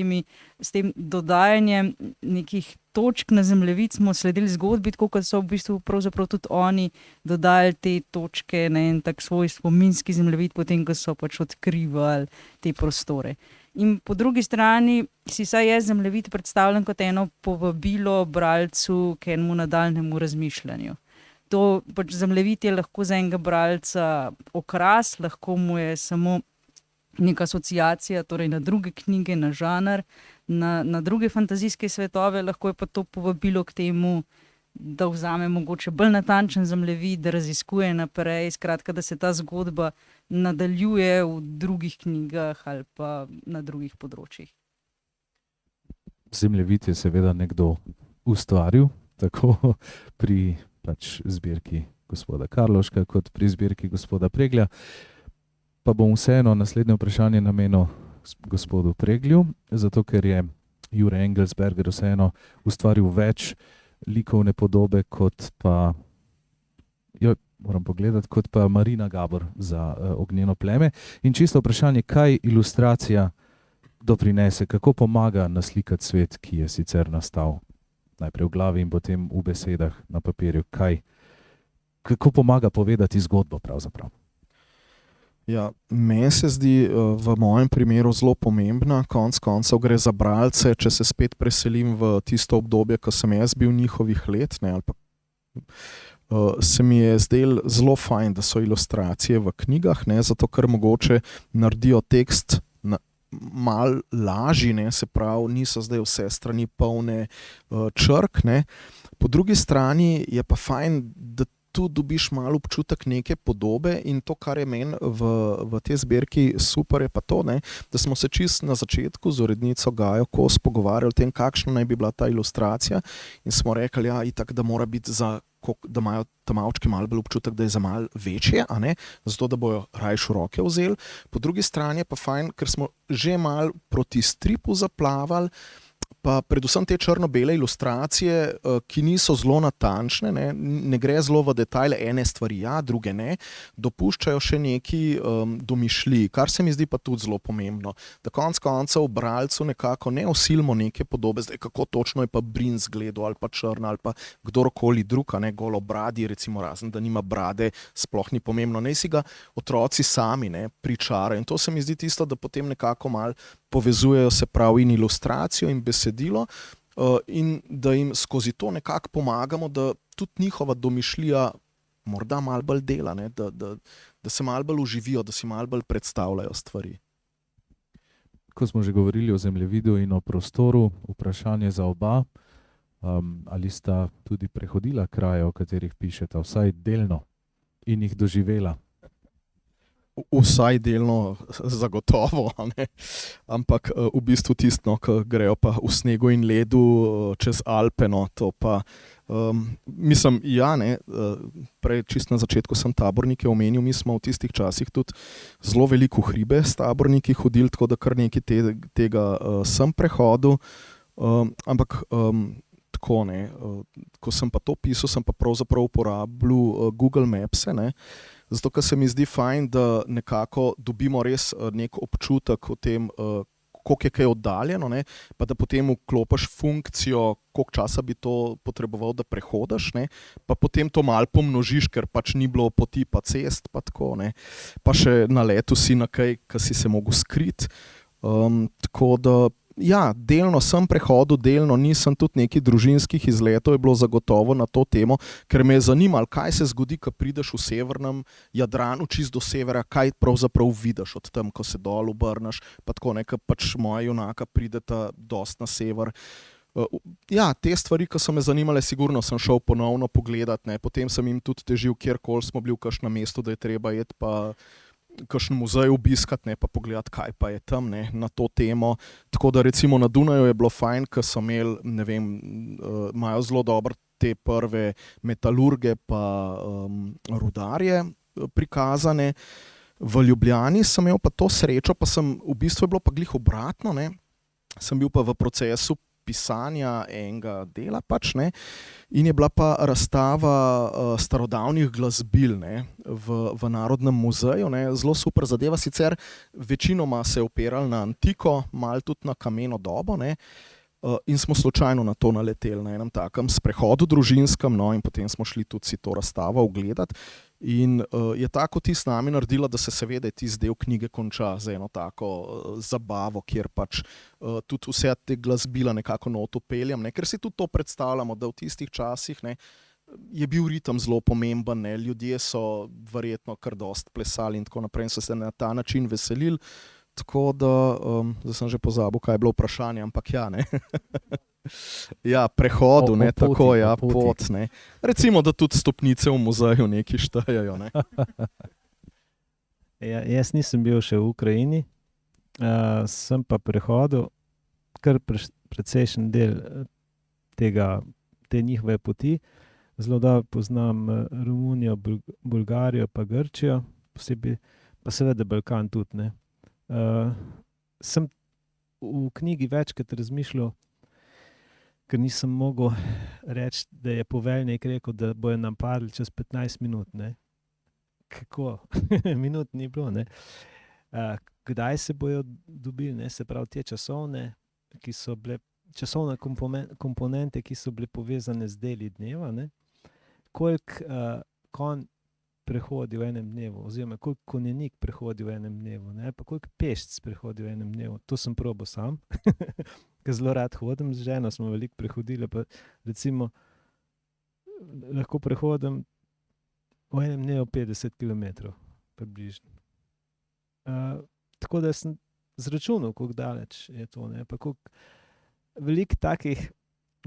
tem dodajanjem nekih točk na zemljevid smo sledili zgodbi, tako kot so v bistvu pravzaprav tudi oni dodajali te točke na en tak svoj spominski zemljevid, potem ko so pač odkrivali te prostore. In po drugi strani si saj jaz zemljevid predstavljam kot eno povabilo bralcu k enemu nadaljnjemu razmišljanju. To pač zemljevid je lahko za enega bralca okras, lahko mu je samo neka asociacija, torej na druge knjige, na žanr, na druge fantazijske svetove, lahko je pa to povabilo k temu, da vzame mogoče bolj natančen zemljevid, da raziskuje naprej, skratka, da se ta zgodba nadaljuje v drugih knjigah ali pa na drugih področjih. Zemljevid je seveda nekdo ustvaril, tako pri pač zbirki gospoda Karloška, kot pri zbirki gospoda Preglja. Pa bom vseeno naslednje vprašanje namenil gospodu Preglju, zato ker je Jure Engelsberger vseeno ustvaril več likovne podobe kot pa moram pogledati, kot pa Marina Gabor za Ognjeno pleme. In čisto vprašanje, kaj ilustracija doprinese, kako pomaga naslikati svet, ki je sicer nastal najprej v glavi in potem v besedah na papirju. Kako pomaga povedati zgodbo pravzaprav? Ja, meni se zdi v mojem primeru zelo pomembna, konec koncev gre za bralce, če se spet preselim v tisto obdobje, ko sem jaz bil njihovih let, ne, ali pa se mi je zdelo zelo fajn, da so ilustracije v knjigah, ne, zato ker mogoče naredijo tekst malo lažji, ne, se pravi, niso zdaj vse strani polne črk, ne. Po drugi strani je pa fajn, da tu dobiš malo občutek neke podobe in to, kar je meni v tej zbirki super, je pa to, ne, da smo se čisto na začetku z urednico Gajo Kos pogovarjali o tem, kakšna naj bi bila ta ilustracija in smo rekli, ja, itak, da mora biti da imajo ta malčki malo bolj občutek, da je za malo večje, a ne, zato da bojo rajš v roke vzeli. Po drugi strani je pa fajn, ker smo že malo proti stripu zaplavali, pa predvsem te črno-bele ilustracije, ki niso zelo natančne, ne gre zelo v detajle, ene stvari ja, druge ne, dopuščajo še neki domišljiji, kar se mi zdi pa tudi zelo pomembno, da konec koncev bralcu nekako ne vsilimo neke podobe, zdaj kako točno je pa Brin zgledal ali pa črna ali pa kdorkoli drug, a ne golobradi, recimo razen, da nima brade, sploh ni pomembno, naj si ga otroci sami pričarajo in to se mi zdi tisto, da potem nekako malo povezujejo se prav in ilustracijo in besedilo, in da jim skozi to nekako pomagamo, da tudi njihova domišljija morda malo bolj dela, ne? Da se malo bolj uživijo, da si malo bolj predstavljajo stvari. Ko smo že govorili o zemljevidu in o prostoru, vprašanje za oba, ali sta tudi prehodila kraje, o katerih pišeta, vsaj delno, in jih doživela? Vsaj delno zagotovo, ne? Ampak v bistvu tisto, ki grejo pa v snegu in ledu čez Alpe, no, to pa mislim, ja, ne, prej čist na začetku sem tabornike omenil, mi smo v tistih časih tudi zelo veliko hribe s taborniki hodili, tako da kar nekaj tega sem prehodil, ampak tako, ne, ko sem pa to pisal, sem pa pravzaprav uporabljal Google Maps, ne, zato ker se mi zdi fajn, da nekako dobimo res nek občutek o tem, koliko je kaj oddaljeno, ne, pa da potem vklopiš funkcijo, koliko časa bi to potreboval, da prehodiš, ne, pa potem to malo pomnožiš, ker pač ni bilo poti pa cest, pa tako, ne, pa še naletel si na kaj, ki si se mogel skriti. Tako da ja, delno sem prehodil, delno nisem, tudi nekaj družinskih izletov je bilo zagotovo na to temo, ker me je zanimalo, kaj se zgodi, ko prideš v severnem Jadranu, čist do severa, kaj pravzaprav vidiš od tam, ko se dol obrneš, pa tako nekaj pač moja junaka prideta dost na sever. Ja, te stvari, ki so me zanimale, sigurno sem šel ponovno pogledat, ne, potem sem jim tudi težil, kjerkoli smo bili v kakšnem mestu, da je treba iti pa kakšen muzej obiskati, ne, pa pogledati, kaj pa je tam, ne, na to temo. Tako da recimo na Dunaju je bilo fajn, ker so imeli, ne vem, imajo zelo dobro te prve metalurge pa rudarje prikazane. V Ljubljani sem imel pa to srečo, pa sem v bistvu je bilo pa glih obratno, ne, sem bil pa v procesu pisanja enega dela pač, ne, in je bila pa razstava starodavnih glasbil, ne, v Narodnem muzeju, ne, zelo super zadeva, sicer večinoma se je opirala na antiko, malo tudi na kameno dobo, ne, in smo slučajno na to naleteli na enem takem sprehodu družinskem, no, in potem smo šli tudi si to razstavo ogledati. In je tako ti s nami naredila, da se seveda tisti del knjige konča z eno tako zabavo, kjer pač tudi vse te glasbila nekako noto peljem, ne, ker si tudi to predstavljamo, da v tistih časih, ne, je bil ritem zelo pomemben, ne, ljudje so verjetno kar dost plesali in tako naprej in so se na ta način veselili, tako da zdaj sem že pozabil, kaj je bilo vprašanje, ampak ja, ne. Ja, prehodu, ne, poti, tako, ja, poti. pot, ne. Recimo, da tudi stopnice v muzeju nekaj štejejo, ne. Ja, jaz nisem bil še v Ukrajini, sem pa prehodil kar precejšen del te njihove poti. Zelo dobro poznam Romunijo, Bolgarijo pa Grčijo, posebej pa seveda Balkan tudi, ne. Sem v knjigi večkrat razmišljal, ker nisem mogel reči, da je poveljnik rekel, da bojo napadli čez 15 minut, ne. Kako? Minut ni bilo, ne. Kdaj se bojo dobili, ne, se pravi te časovne komponente, ki so bile povezane z deli dneva, ne. Koliko konj prehodi v enem dnevu, oziroma koliko konjenik prehodi v enem dnevu, ne, pa koliko pešc prehodi v enem dnevu. To sem probal sam, ker zelo rad hodim z ženo, smo veliko prehodili, pa recimo lahko prehodim v enem dnevu 50 km približno. Tako da sem zračunal, koliko daleč je to, ne, pa koliko veliko takih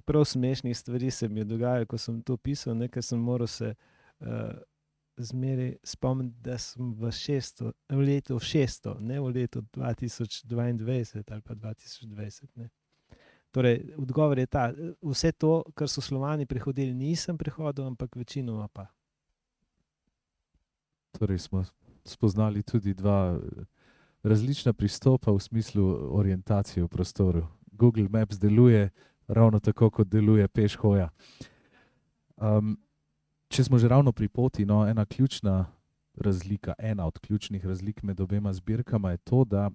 prav smešnih stvari se mi je dogajalo, ko sem to pisal, ne, ker sem moral se zmeraj spomniti, da sem v letu 600, ne v letu 2022 ali pa 2020. Ne. Torej, odgovor je ta, vse to, kar so Slovani prehodili, nisem prehodil, ampak večinoma pa. Torej smo spoznali tudi dva različna pristopa v smislu orientacije v prostoru. Google Maps deluje ravno tako, kot deluje pešhoja. Če smo že ravno pri poti, no, ena od ključnih razlik med obema zbirkama je to, da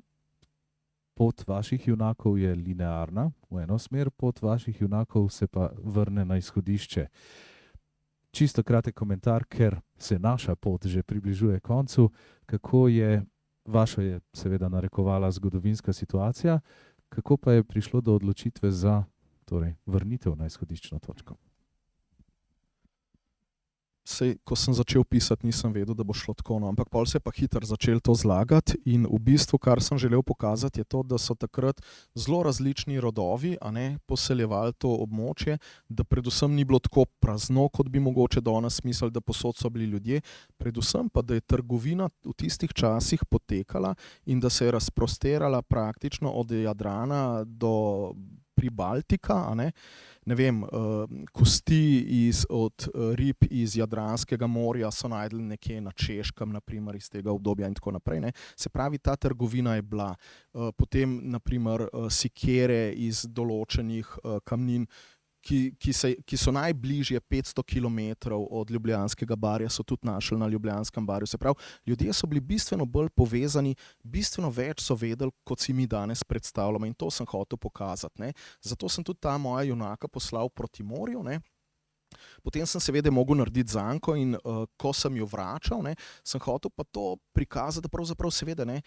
pot vaših junakov je linearna v eno smer, pot vaših junakov se pa vrne na izhodišče. Čisto kratek komentar, ker se naša pot že približuje koncu, kako je, vaša je seveda narekovala zgodovinska situacija, kako pa je prišlo do odločitve za torej vrnitev na izhodiščno točko. Sej, ko sem začel pisati, nisem vedel, da bo šlo tako, no, ampak pol se je pa hitro začel to zlagati in v bistvu, kar sem želel pokazati, je to, da so takrat zelo različni rodovi, a ne, poseljevali to območje, da predvsem ni bilo tako prazno, kot bi mogoče danes mislili, da posod so bili ljudje, predvsem pa, da je trgovina v tistih časih potekala in da se je razprostirala praktično od Jadrana do Pribaltika, a ne. Ne vem, kosti od rib iz Jadranskega morja so našli nekje na Češkem, naprimer iz tega obdobja in tako naprej. Ne. Se pravi, ta trgovina je bila. Potem, naprimer, sikere iz določenih kamnin, ki so najbližje 500 km od Ljubljanskega barja, so tudi našli na Ljubljanskem barju. Se pravi, ljudje so bili bistveno bolj povezani, bistveno več so vedeli, kot si mi danes predstavljamo, in to sem hotel pokazati. Ne. Zato sem tudi ta moja junaka poslal proti morju. Ne. Potem sem seveda mogel narediti zanko in ko sem jo vračal, ne, sem hotel pa to prikazati, da pravzaprav seveda ne,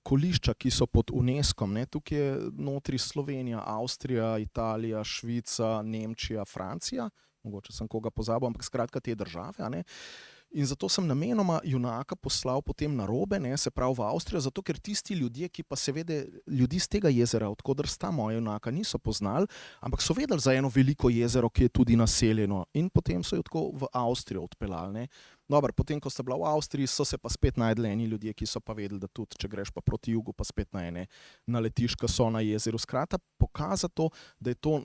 kolišča, ki so pod UNESCO-m, ne, tukaj je notri Slovenija, Avstrija, Italija, Švica, Nemčija, Francija, mogoče sem koga pozabil, ampak skratka te države, a ne. In zato sem namenoma junaka poslal potem na robe, ne, se pravi v Avstrijo, zato ker tisti ljudje, ki pa seveda ljudi z tega jezera, od koder sta moja junaka, niso poznali, ampak so vedeli za eno veliko jezero, ki je tudi naseljeno, in potem so jo tako v Avstrijo odpeljali, ne. Dobro, potem, ko sta bila v Avstriji, so se pa spet našli eni ljudje, ki so pa vedeli, da tudi, če greš pa proti jugu, pa spet naletiš, ko so na jezeru. Skratka, pokazati to, da je to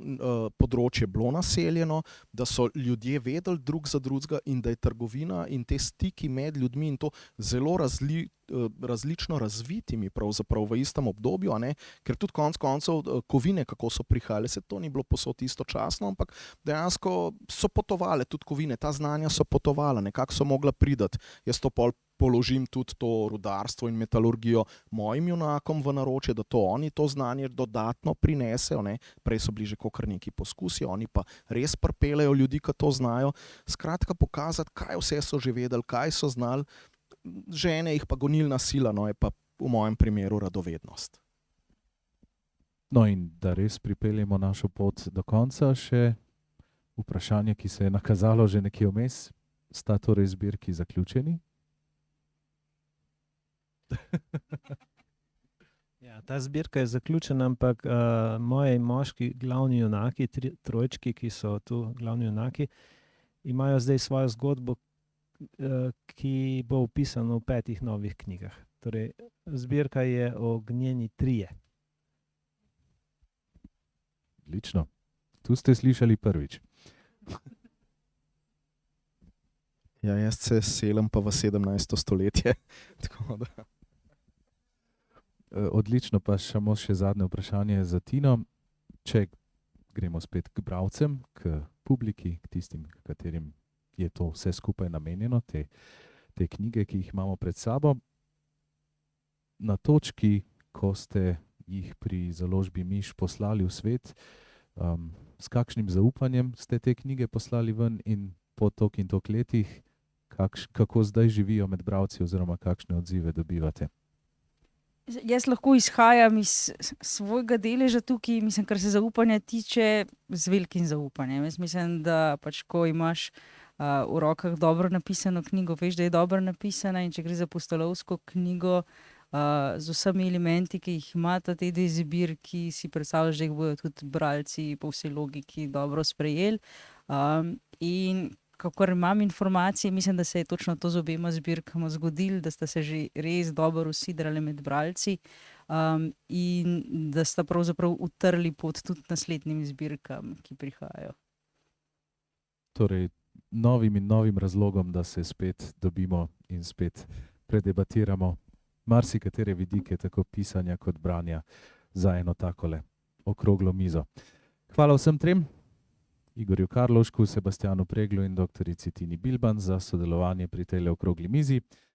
področje bilo naseljeno, da so ljudje vedeli drug za drugega in da je trgovina in te stiki med ljudmi in to zelo različno razvitimi pravzaprav v istem obdobju, a ne, ker tudi konec koncev kovine, kako so prihajale, se to ni bilo posod istočasno, ampak dejansko so potovale tudi kovine, ta znanja so potovala, nekako so mogla pridati. Jaz to položim tudi to rudarstvo in metalurgijo mojim junakom v naročje, da to oni to znanje dodatno prinesejo, ne. Prej so bili že kakor neki poskusi, oni pa res pripeljejo ljudi, ki to znajo. Skratka, pokazati, kaj vse so že vedeli, kaj so znali, žene jih pa gonilna sila, no, je pa v mojem primeru radovednost. No, in da res pripeljemo našo pot do konca, še vprašanje, ki se je nakazalo že nekje vmes, sta torej zbirki zaključeni? Ja, ta zbirka je zaključena, ampak moji moški glavni junaki, trojčki, ki so tu glavni junaki, imajo zdaj svojo zgodbo, ki bo opisana v 5 novih knjigah. Torej, zbirka je Ognjeni trije. Odlično. Tu ste slišali prvič. Ja, jaz se selem pa v 17. stoletje. Tako da. Odlično, pa samo še zadnje vprašanje za Tino. Če gremo spet k bralcem, k publiki, k tistim, katerim je to vse skupaj namenjeno, te knjige, ki jih imamo pred sabo. Na točki, ko ste jih pri založbi Miš poslali v svet, s kakšnim zaupanjem ste te knjige poslali ven in po toliko in toliko letih, kako zdaj živijo med bralci oziroma kakšne odzive dobivate? Jaz lahko izhajam iz svojega deleža tukaj, mislim, kar se zaupanja tiče, z velikim zaupanjem. Jaz mislim, da pač, ko imaš v rokah dobro napisano knjigo, veš, da je dobro napisana, in če gre za pustolovsko knjigo z vsemi elementi, ki jih imata te dve zbirki, si predstavljaš, da jih bodo tudi bralci po vsej logiki dobro sprejeli. In kakor imam informacije, mislim, da se je točno to z obema zbirkama zgodilo, da sta se že res dobro usidrali med bralci in da sta pravzaprav utrli pot tudi naslednjim zbirkam, ki prihajajo. Torej, novim in novim razlogom, da se spet dobimo in spet predebatiramo marsikatere vidike, tako pisanja kot branja, za eno takole okroglo mizo. Hvala vsem trem, Igorju Karlovšku, Sebastjanu Preglu in dr. Tini Bilban za sodelovanje pri tej okrogli mizi.